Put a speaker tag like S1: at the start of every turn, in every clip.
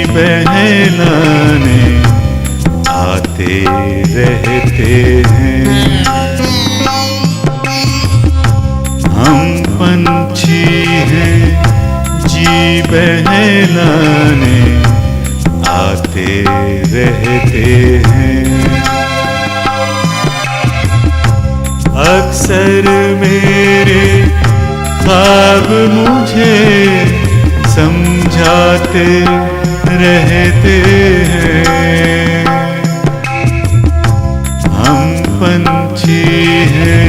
S1: बहलाने आते रहते हैं। हम पंछी हैं जी बहलाने आते रहते हैं। अक्सर मेरे ख्वाब मुझे समझाते रहते हैं। हम पंछी हैं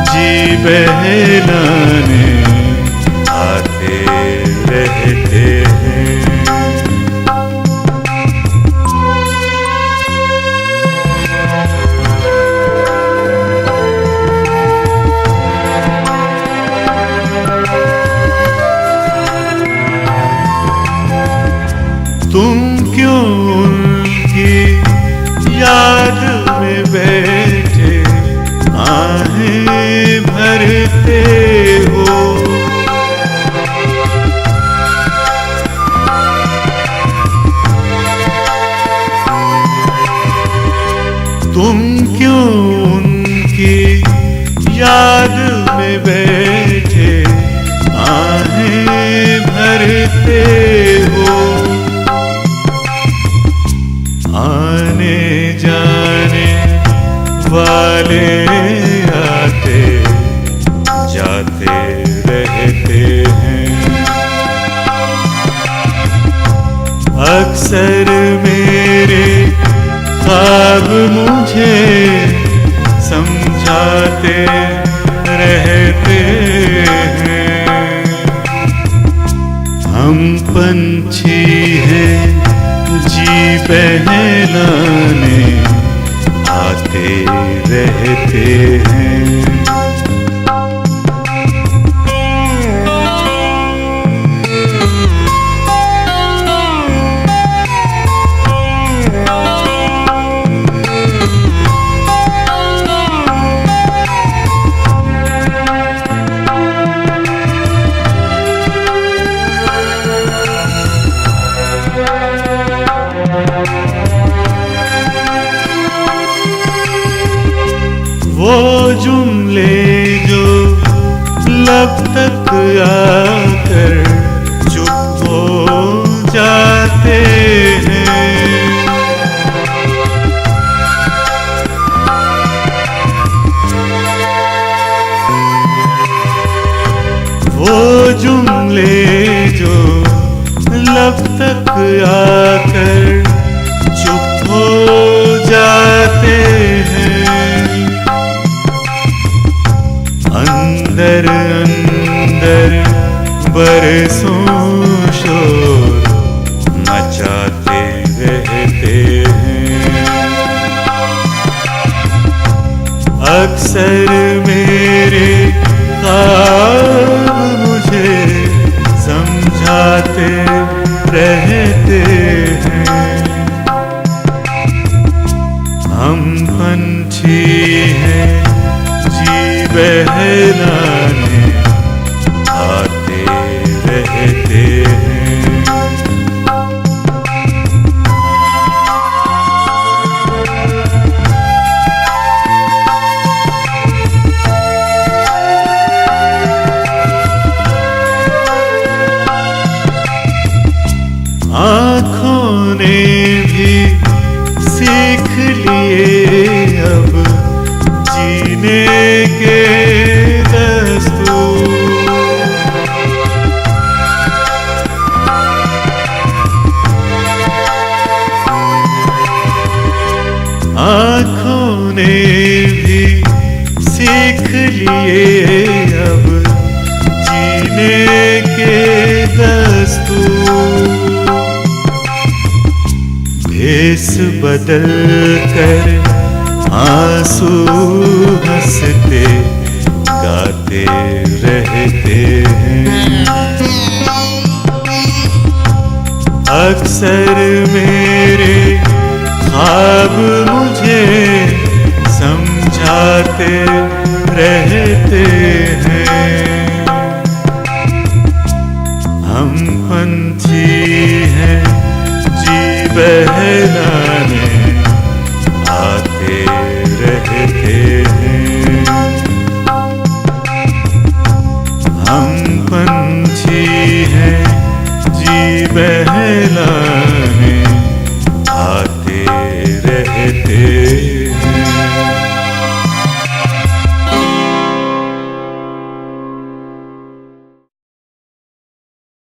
S1: जी बहलाने आते रहते हैं। तुम क्यों उनकी याद में बैठे आहें भरते हो। तुम क्यों उनकी याद में बैठे आहें भरते हो। आने जाने वाले आते जाते रहते हैं। अक्सर मेरे ख्वाब मुझे समझाते रहते हैं। हम पंछी हैं जी बहलाने आते रहते हैं। वो जुमले जो लब तक आकर चुप हो जाते हैं। वो जुमले जो लब तक आकर चुप हो जाते हैं। अंदर अंदर बरसों शोर मचाते रहते हैं। अक्सर मेरे ख्वाब मुझे समझाते रहते हैं। हम पंछी हैं जी बहलाने आते रहते हैं। आँखों ने भी सीख लिए अब जीने के दस्तूर। आँखों ने भी सीख लिए अब जीने के दस्तूर। भेस बदल कर आंसू हंसते गाते रहते हैं। अक्सर मेरे ख्वाब मुझे समझाते रहते हैं। हम पंछी हैं बहलाने आते रहते हैं। हम पंछी हैं जी बहलाने